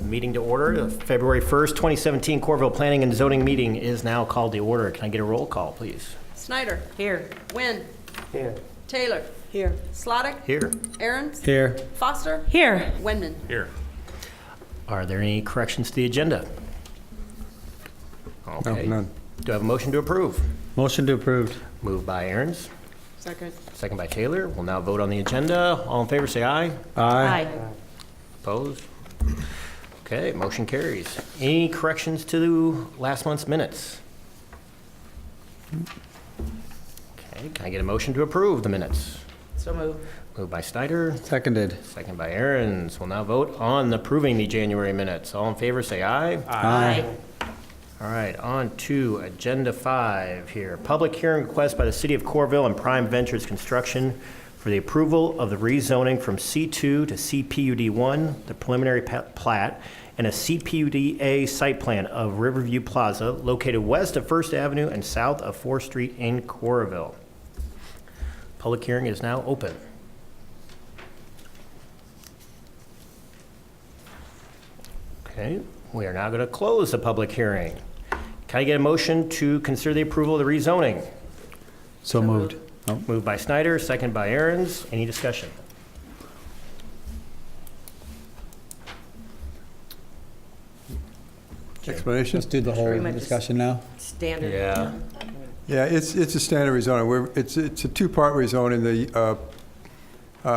Meeting to order. The February 1st, 2017 Coralville Planning and Zoning meeting is now called to order. Can I get a roll call, please? Snyder. Here. Wynn. Here. Taylor. Here. Slottick. Here. Aaron's. Here. Foster. Here. Wendman. Here. Are there any corrections to the agenda? Okay. No, none. Do I have a motion to approve? Motion to approve. Moved by Aaron's, Second. second by Taylor. We'll now vote on the agenda. All in favor, say aye. Aye. Opposed? Okay, motion carries. Any corrections to last month's minutes? Okay, can I get a motion to approve the minutes? So moved. Moved by Snyder, Seconded. second by Aaron's. We'll now vote on approving the January minutes. All in favor, say aye. Aye. All right, on to Agenda 5 here. Public hearing request by the City of Coralville and Prime Ventures Construction for the approval of the rezoning from C2 to CPUD1, the preliminary plat, and a CPUDA site plan of Riverview Plaza located west of First Avenue and south of 4th Street in Coralville. Public hearing is now open. Okay, we are now going to close the public hearing. Can I get a motion to consider the approval of the rezoning? So moved. Oh, Moved by Snyder, second by Aaron's. Any discussion? Explanation? let's do the Sure, we whole might just- discussion now. Standard. Yeah. Yeah, it's a standard rezoning. It's a two-part rezoning. The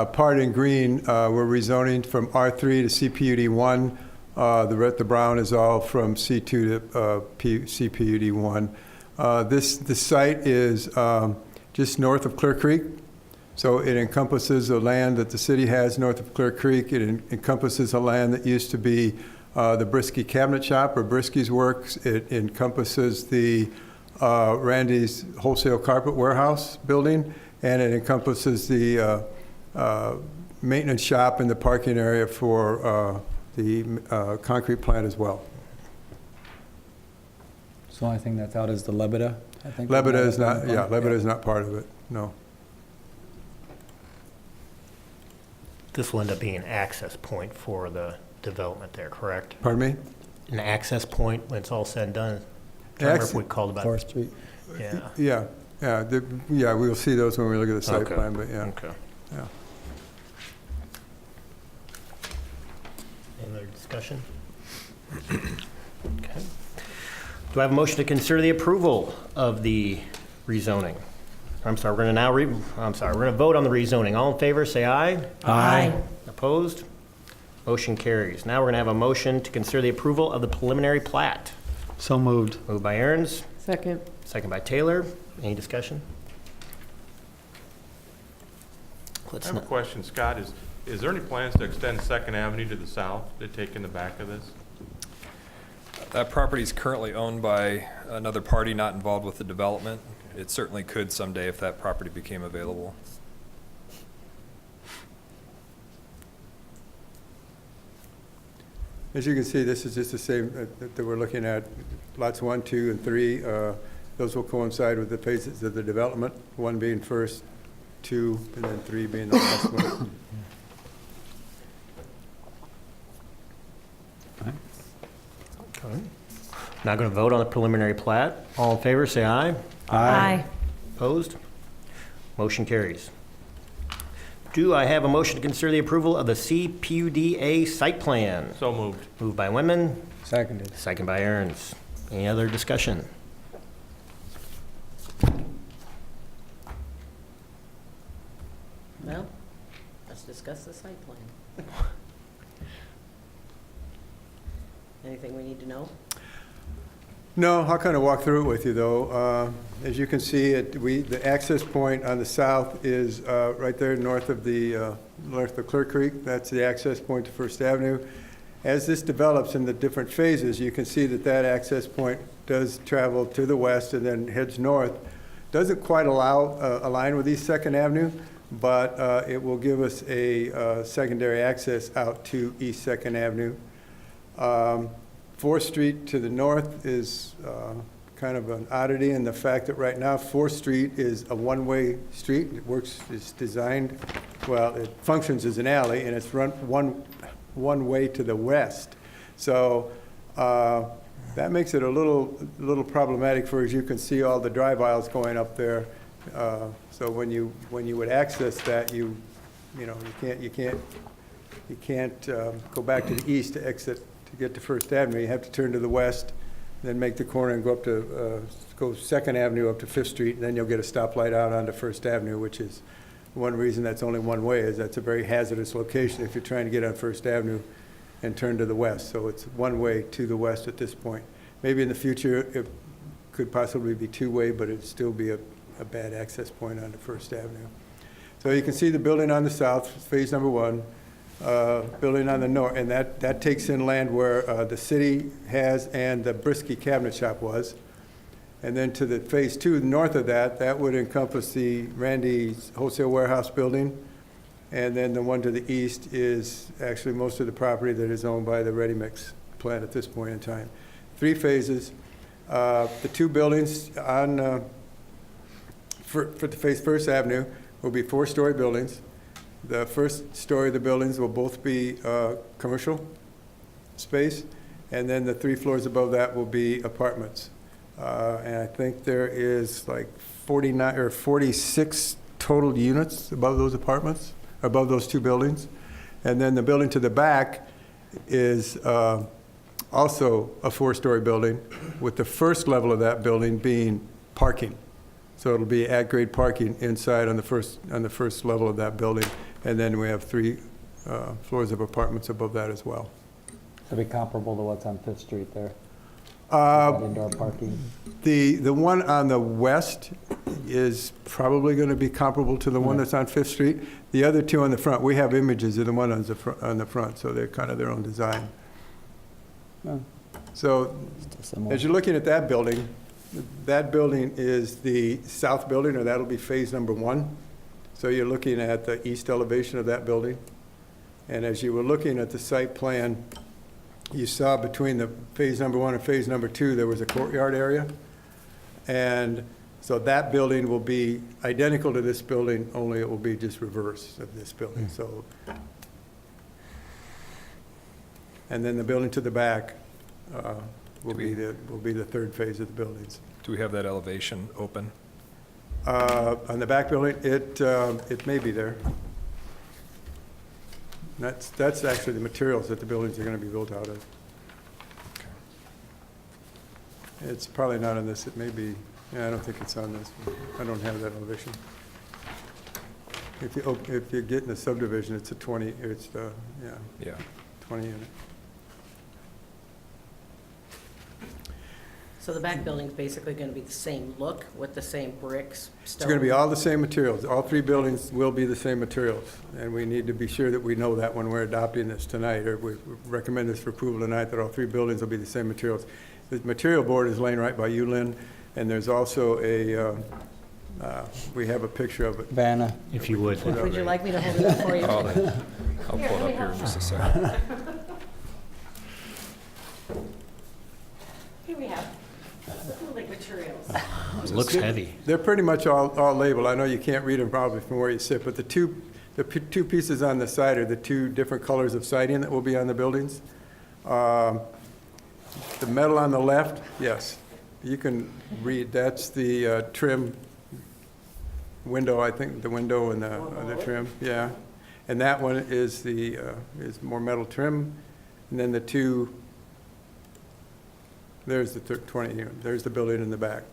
part in green, we're rezoning from R3 to CPUD1. The brown is all from C2 to CPUD1. This site is just north of Clear Creek, so it encompasses the land that the city has north of Clear Creek. It encompasses a land that used to be the Brisky Cabinet Shop or Brisky's Works. It encompasses the Randy's Wholesale Carpet Warehouse building, and it encompasses the maintenance shop and the parking area for the concrete plant as well. So the only thing that's out is the Lebeda, I think. Lebeda is not, yeah, Lebeda is not part of it, no. This will end up being an access point for the development there, correct? Pardon me? An access point when it's all said and done? I remember if we called about 4th Street. Yeah. Yeah, we'll see those when we look at the site Okay. plan, but yeah. Okay. Yeah. Any other discussion? Okay. Do I have a motion to consider the approval of the rezoning? I'm sorry, we're going to vote on the rezoning. All in favor, say aye. Aye. Opposed? Motion carries. Now we're going to have a motion to consider the approval of the preliminary plat. So moved. Moved by Aaron's, Second. second by Taylor. Any discussion? I have a question, Scott. Is there any plans to extend Second Avenue to the south, to take in the back of this? That property is currently owned by another party not involved with the development. It certainly could someday if that property became available. As you can see, this is just the same that we're looking at, lots 1, 2, and 3. Those will coincide with the phases of the development, 1 being first, 2, and then 3 being the last one. Okay. Now going to vote on the preliminary plat. All in favor, say aye. Aye. Opposed? Motion carries. Do I have a motion to consider the approval of the CPUDA site plan? So moved. Moved by Winman, Seconded. second by Aaron's. Any other discussion? Well, let's discuss the site plan. Anything we need to know? No, I'll kind of walk through it with you, though. As you can see, the access point on the south is right there north of Clear Creek. That's the access point to First Avenue. As this develops in the different phases, you can see that access point does travel to the west and then heads north. Doesn't quite align with East Second Avenue, but it will give us a secondary access out to East Second Avenue. 4th Street to the north is kind of an oddity in the fact that right now 4th Street is a one-way street. It's designed, well, it functions as an alley, and it's run one way to the west. So that makes it a little problematic for, as you can see, all the drive aisles going up there. So when you would access that, you can't go back to the east to exit to get to First Avenue. You have to turn to the west, then make the corner and go up to go Second Avenue up to Fifth Street, and then you'll get a stoplight out onto First Avenue, which is one reason that's only one way, is that's a very hazardous location if you're trying to get on First Avenue and turn to the west. So it's one way to the west at this point. Maybe in the future it could possibly be two-way, but it'd still be a bad access point onto First Avenue. So you can see the building on the south, phase number 1, building on the north, and that takes in land where the city has and the Brisky Cabinet Shop was. And then to the phase 2, north of that, that would encompass the Randy's Wholesale Warehouse building. And then the one to the east is actually most of the property that is owned by the Ready Mix plant at this point in time. 3 phases. The 2 buildings on for the phase First Avenue will be 4-story buildings. The first story of the buildings will both be commercial space, and then the 3 floors above that will be apartments. And I think there is like 49 or 46 total units above those apartments, above those 2 buildings. And then the building to the back is also a 4-story building, with the first level of that building being parking. So it'll be at-grade parking inside on the first level of that building. And then we have 3 floors of apartments above that as well. It'll be comparable to what's on Fifth Street there. That indoor parking. The one on the west is probably going to be comparable to the one that's on Fifth Street. The other 2 on the front, we have images of the one on the front, so they're kind of their own design. Oh, So still similar. as you're looking at that building is the south building, or that'll be phase number 1. So you're looking at the east elevation of that building. And as you were looking at the site plan, you saw between the phase number 1 and phase number 2, there was a courtyard area. And so that building will be identical to this building, only it will be just reverse of this building. So, and then the building to the back will be the 3rd phase of the buildings. Do we have that elevation open? On the back building, it may be there. That's actually the materials that the buildings are going to be built out of. It's probably not on this. It may be. Yeah, I don't think it's on this. I don't have that elevation. If you get in the subdivision, it's a 20. It's Yeah. 20 unit. So the back building's basically going to be the same look with the same bricks, It's stone? going to be all the same materials. All 3 buildings will be the same materials. And we need to be sure that we know that when we're adopting this tonight, or we recommend this for approval tonight, that all 3 buildings will be the same materials. The material board is laying right by you, Lynn, and there's also we have a picture of it. Vanna. If you would. Would you like me to hold it up for you? I'll pull it up here in just a second. Here we have like materials. It looks heavy. They're pretty much all labeled. I know you can't read them probably from where you sit, but the two pieces on the side are the 2 different colors of siding that will be on the buildings. The metal on the left, yes, you can read, that's the trim window, I think, the window and the trim, yeah. And that one is is more metal trim, and then the 2, there's the 20 unit, there's the building in the back.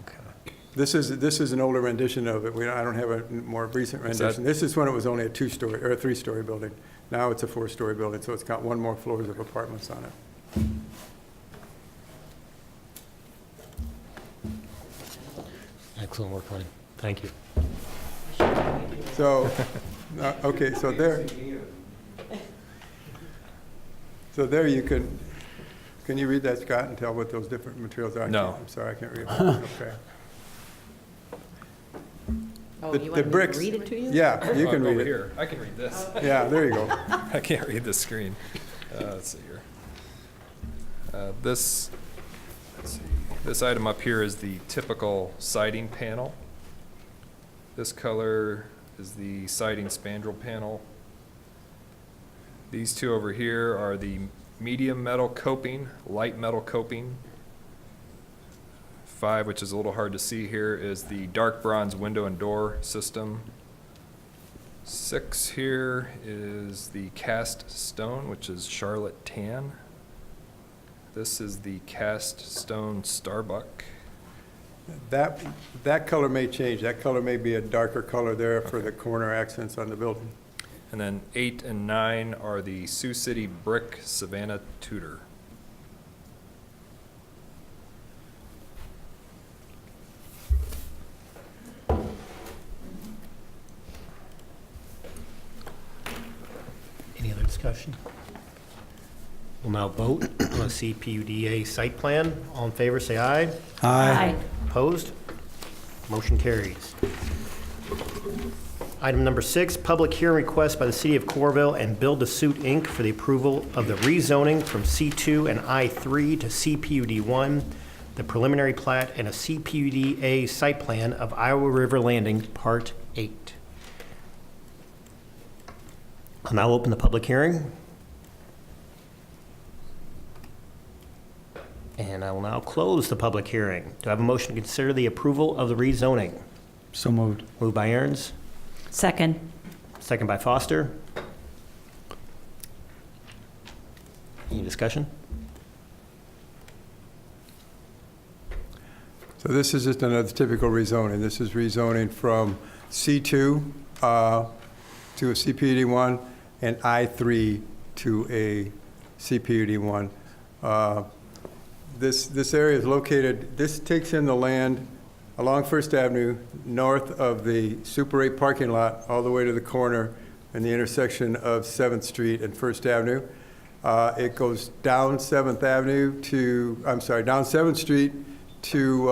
Okay. This is an older rendition of it. I don't have a more recent Is that- rendition. This is when it was only a 2-story or a 3-story building. Now it's a 4-story building, so it's got 1 more floors of apartments on it. Excellent work, Lynn. Thank you. So, okay, so there you can you read that, Scott, and tell what those different materials are? No. I'm sorry, I can't read it. Okay. Oh, The- you the want me to bricks- read it to you? Yeah, you can Over read it. here. I can read this. Yeah, there you go. I can't read the screen. Let's see here. Let's see. This item up here is the typical siding panel. This color is the siding spandrel panel. These 2 over here are the medium metal coping, light metal coping. 5, which is a little hard to see here, is the dark bronze window and door system. 6 here is the cast stone, which is Charlotte tan. This is the cast stone Starbuck. That color may change. That color may be a darker color there for the corner accents on the building. And then 8 and 9 are the Sioux City brick Savannah Tudor. Any other discussion? We'll now vote on the CPUDA site plan. All in favor, say aye. Aye. Opposed? Motion carries. Item number 6, public hearing request by the City of Coralville and Build to Suit, Inc. for the approval of the rezoning from C2 and I3 to CPUD1, the preliminary plat, and a CPUDA site plan of Iowa River Landing, Part 8. I'll now open the public hearing. And I will now close the public hearing. Do I have a motion to consider the approval of the rezoning? So moved. Moved by Aaron's, Second. second by Foster. Any discussion? So this is just another typical rezoning. This is rezoning from C2 to a CPUD1 and I3 to a CPUD1. This area is located, this takes in the land along First Avenue, north of the Super 8 parking lot, all the way to the corner in the intersection of 7th Street and First Avenue. It goes down 7th Avenue to, I'm sorry, down 7th Street to,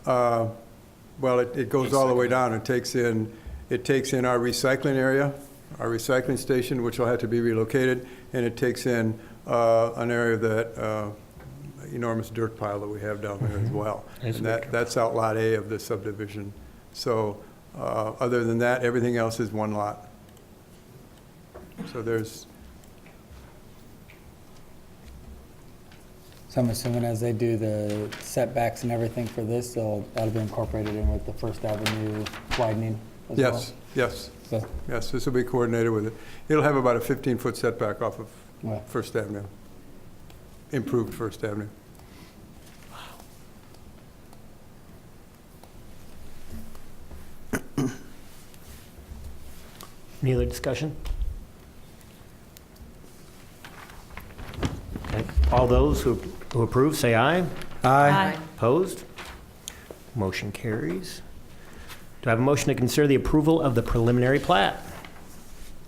well, it goes all the way down. It takes in our recycling area, our recycling station, which will have to be relocated, and it takes in an area that, enormous dirt pile that we have down there as well. It's And that's Outlot A of the subdivision. So other than that, everything else is one lot. So there's, So I'm assuming as they do the setbacks and everything for this, that'll be incorporated in with the First Avenue widening as well? yes. So, Yes, this will be coordinated with it. It'll have about a 15-foot setback off of well, First Avenue, improved First Avenue. Any other discussion? Okay. All those who approve, say aye. Aye. Opposed? Motion carries. Do I have a motion to consider the approval of the preliminary plat?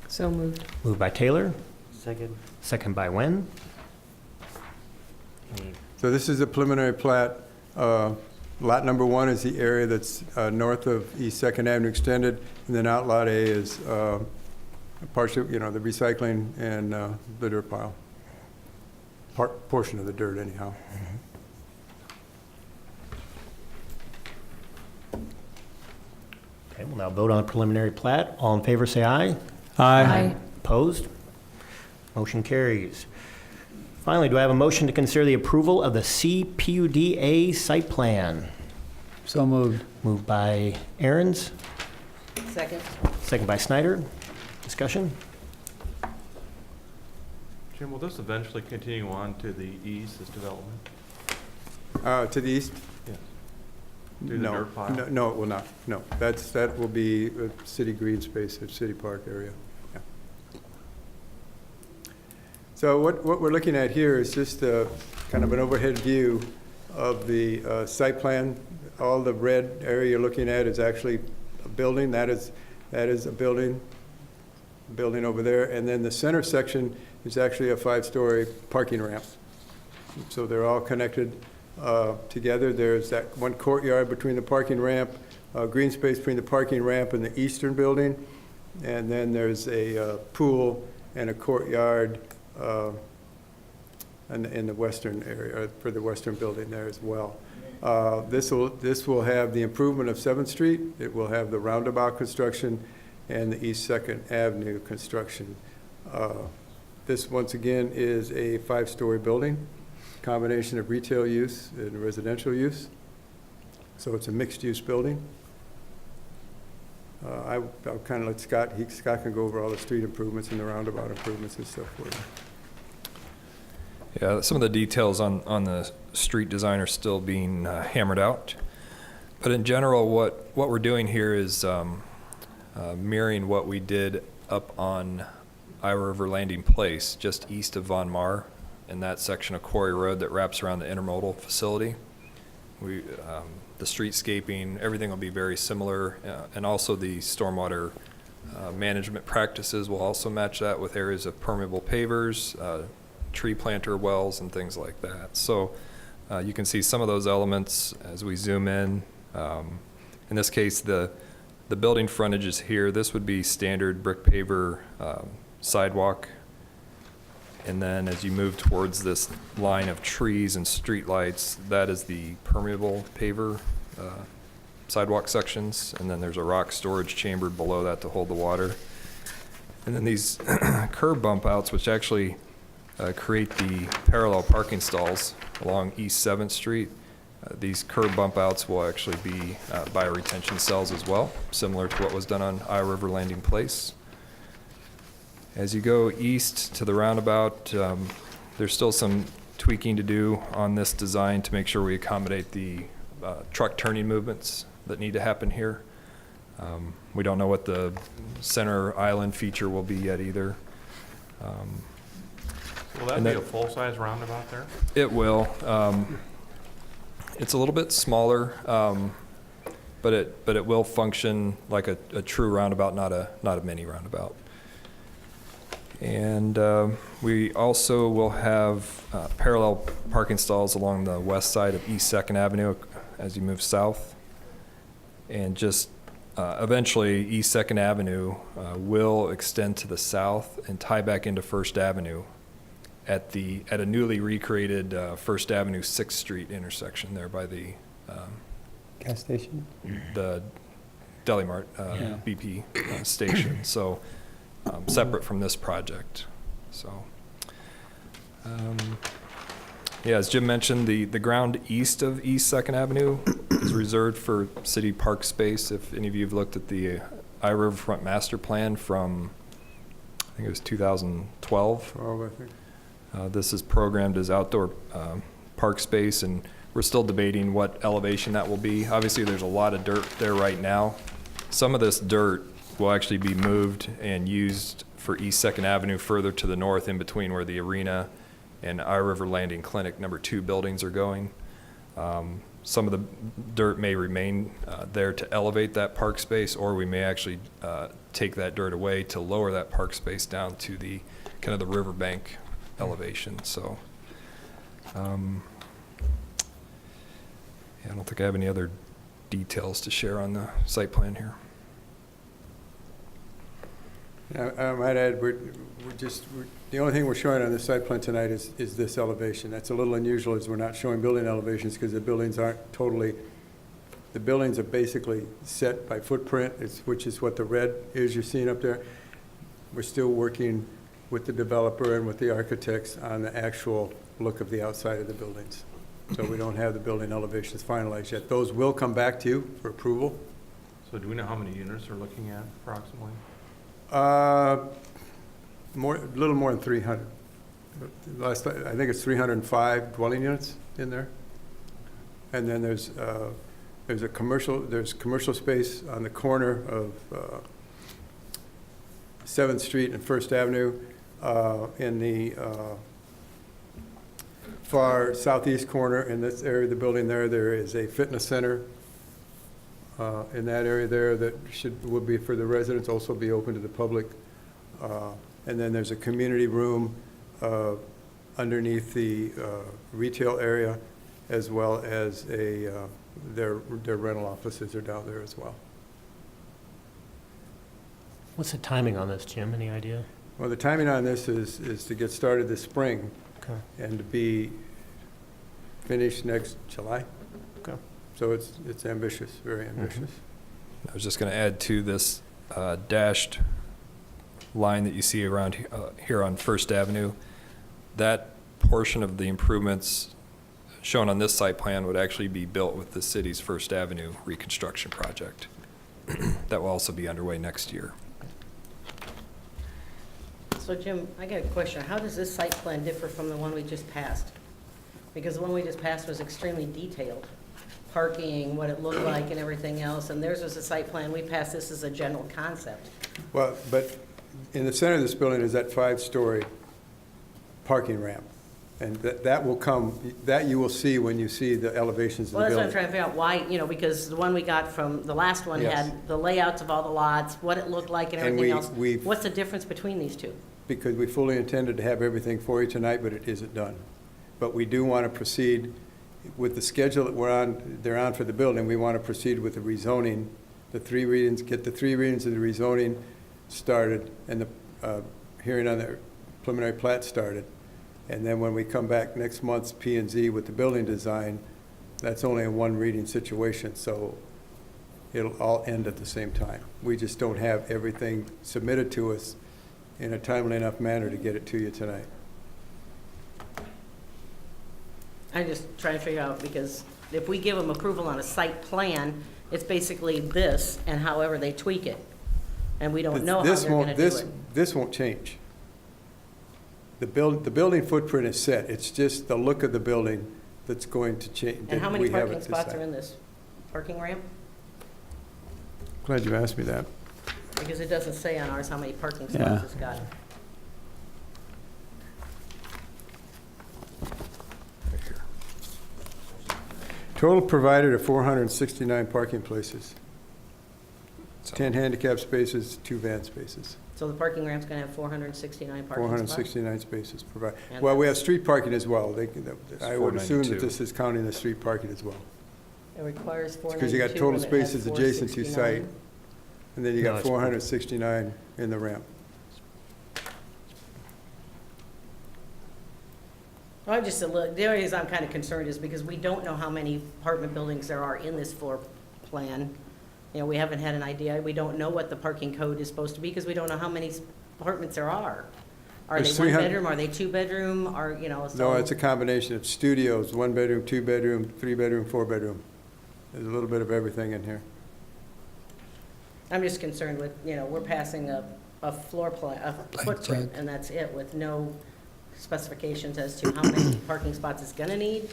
So moved. Moved by Taylor, Second. second by Wen. So this is a preliminary plat. Lot number 1 is the area that's north of East Second Avenue Extended, and then Outlot A is partially, the recycling and the dirt pile. Portion of the dirt, anyhow. Okay, we'll now vote on the preliminary plat. All in favor, say aye. Aye. Opposed? Motion carries. Finally, do I have a motion to consider the approval of the CPUDA site plan? so moved. Moved by Aaron's, Second. second by Snyder. Discussion? Jim, will this eventually continue on to the east, this development? To the east? Yes. Through the No. dirt pile? No, it will not. No, that will be a city green space, a city park area. Yeah. So what we're looking at here is just kind of an overhead view of the site plan. All the red area you're looking at is actually a building. That is a building over there. And then the center section is actually a 5-story parking ramp. So they're all connected together. There's that one courtyard between the parking ramp, green space between the parking ramp and the eastern building. And then there's a pool and a courtyard in the western area, for the western building there as well. This will have the improvement of 7th Street. It will have the roundabout construction and the East Second Avenue construction This, once again, is a 5-story building, combination of retail use and residential use. So it's a mixed-use building. I'll kind of let Scott, Scott can go over all the street improvements and the roundabout improvements and stuff for you. Yeah, some of the details on the street design are still being hammered out. But in general, what we're doing here is mirroring what we did up on Iowa River Landing Place, just east of Von Mar, in that section of Quarry Road that wraps around the intermodal facility. The streetscaping, everything will be very similar, and also the stormwater management practices will also match that with areas of permeable pavers, tree planter wells, and things like that. So you can see some of those elements as we zoom in. In this case, the building frontage is here. This would be standard brick paver sidewalk. And then as you move towards this line of trees and streetlights, that is the permeable paver sidewalk sections. And then there's a rock storage chamber below that to hold the water. And then these curb bump outs, which actually create the parallel parking stalls along East 7th Street. These curb bump outs will actually be bioretention cells as well, similar to what was done on Iowa River Landing Place. As you go east to the roundabout, there's still some tweaking to do on this design to make sure we accommodate the truck turning movements that need to happen here. We don't know what the center island feature will be yet either. Will that be a full-size roundabout there? It will. It's a little bit smaller, but it will function like a true roundabout, not a mini roundabout. And we also will have parallel parking stalls along the west side of East 2nd Avenue as you move south. And just eventually, East 2nd Avenue will extend to the south and tie back into 1st Avenue at a newly recreated 1st Avenue 6th Street intersection there by the Gas station? the Deli Mart BP station. So separate from this project. So yeah, as Jim mentioned, the ground east of East 2nd Avenue is reserved for city park space. If any of you have looked at the Iowa Riverfront Master Plan from, I think it was 2012. 12, I think. This is programmed as outdoor park space, and we're still debating what elevation that will be. Obviously, there's a lot of dirt there right now. Some of this dirt will actually be moved and used for East 2nd Avenue further to the north, in between where the arena and Iowa River Landing Clinic #2 buildings are going. Some of the dirt may remain there to elevate that park space, or we may actually take that dirt away to lower that park space down to the kind of the riverbank elevation. So yeah, I don't think I have any other details to share on the site plan here. I might add, the only thing we're showing on the site plan tonight is this elevation. That's a little unusual, as we're not showing building elevations because the buildings aren't totally, the buildings are basically set by footprint, which is what the red is you're seeing up there. We're still working with the developer and with the architects on the actual look of the outside of the buildings. So we don't have the building elevations finalized yet. Those will come back to you for approval. So do we know how many units they're looking at approximately? A little more than 300. I think it's 305 dwelling units in there. And then there's commercial space on the corner of 7th Street and 1st Avenue. In the far southeast corner, in this area of the building there is a fitness center in that area there that would be for the residents, also be open to the public. And then there's a community room underneath the retail area, as well as their rental offices are down there as well. What's the timing on this, Jim? Any idea? Well, the timing on this is to get started this spring Okay. and to be finished next July. Okay. So it's ambitious, very ambitious. I was just going to add to this dashed line that you see around here on First Avenue, that portion of the improvements shown on this site plan would actually be built with the city's First Avenue reconstruction project. That will also be underway next year. So Jim, I got a question. How does this site plan differ from the one we just passed? Because the one we just passed was extremely detailed. Parking, what it looked like and everything else, and theirs was a site plan. We passed this as a general concept. Well, but in the center of this building is that 5-story parking ramp. And that will come, that you will see when you see the elevations of the Well, that's what I'm building. trying to figure out why, because the one we got from, the last one Yes. had the layouts of all the lots, what it looked like and And everything else. we've- What's the difference between these two? Because we fully intended to have everything for you tonight, but it isn't done. But we do want to proceed with the schedule that they're on for the building. We want to proceed with the rezoning, the 3 readings, get the 3 readings of the rezoning started, and the hearing on the preliminary plat started. And then when we come back next month's P and Z with the building design, that's only a 1 reading situation, so it'll all end at the same time. We just don't have everything submitted to us in a timely enough manner to get it to you tonight. I'm just trying to figure out, because if we give them approval on a site plan, it's basically this and however they tweak it. And we don't know how This they're won't- gonna do it. This won't change. The building footprint is set. It's just the look of the building that's going to change. And how many parking spots are in this parking ramp? Glad you asked me that. Because it doesn't say on ours how many parking spots Yeah. it's got. Right here. Total provided are 469 parking places, So- 10 handicap spaces, 2 van spaces. So the parking ramp's gonna have 469 parking spots? 469 spaces provided. And Well, we have that's- street parking as well. I would assume that 492. this is counting the street parking as well. It requires 492. Because you got total and it has spaces adjacent to 469. site, and then you No, got it's- 469 in the ramp. Well, the only reason I'm kind of concerned is because we don't know how many apartment buildings there are in this floor plan. We haven't had an idea. We don't know what the parking code is supposed to be because we don't know how many apartments there are. Are they There's 1 300 bedroom? Are they 2 bedroom? No, So it's a combination of studios, 1 bedroom, 2 bedroom, 3 bedroom, 4 bedroom. There's a little bit of everything in here. I'm just concerned with, we're passing a floor plan, a footprint, and that's it, with no specifications as to how many parking spots it's gonna need.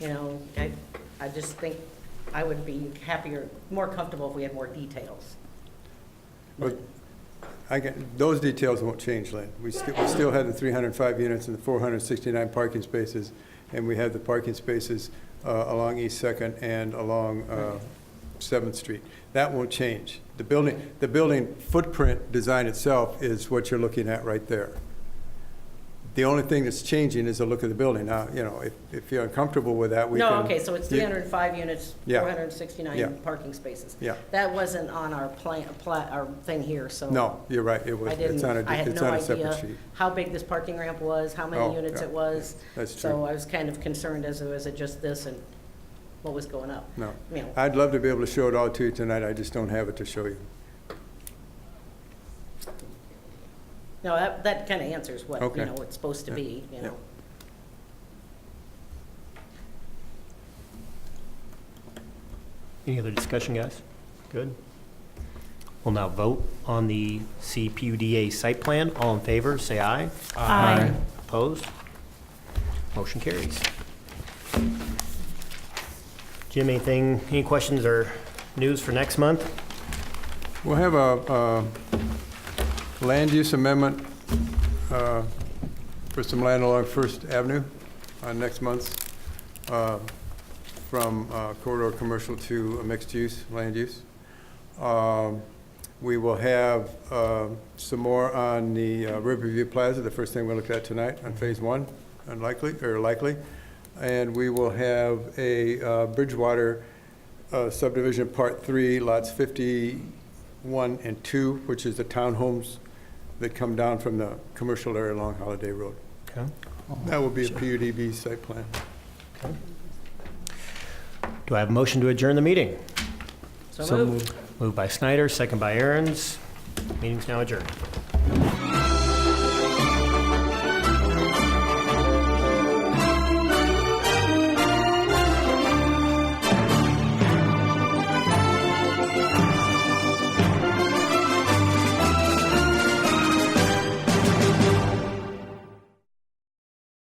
I just think I would be happier, more comfortable if we had more details. But those details won't change, Lynn. We still have the 305 units and the 469 parking spaces, and we have the parking spaces along East 2nd and along 7th Street. That won't change. The building footprint design itself is what you're looking at right there. The only thing that's changing is the look of the building. Now, if you're uncomfortable with that, we can... No, okay, so it's 305 units, Yeah. 469 Yeah. parking spaces. Yeah. That wasn't on our our thing here, so. No, you're right. It was. I didn't, I I had it's no on a separate idea sheet. how big this parking ramp was, how Oh, many units yeah, it was. That's true. So I was kind of concerned as was it just this and what was going up. No. You know, I'd love to be able to show it all to you tonight. I just don't have it to show you. No, that kind of answers what, Okay. it's supposed to be, Yeah. Any other discussion, guys? Good. We'll now vote on the CPUDA site plan. All in favor, say aye. Aye. Opposed? Motion carries. Jim, any questions or news for next month? We'll have a land use amendment for some land along First Avenue on next month's, from corridor commercial to a mixed-use land use. We will have some more on the Riverview Plaza, the first thing we looked at tonight on Phase 1, likely. And we will have a Bridgewater subdivision Part 3, lots 51 and 2, which is the townhomes that come down from the commercial area along Holiday Road. Okay. That will be a PUDB site plan. Do I have a motion to adjourn the meeting? So moved. Moved by Snyder, second by Aaron's. Meeting's now adjourned.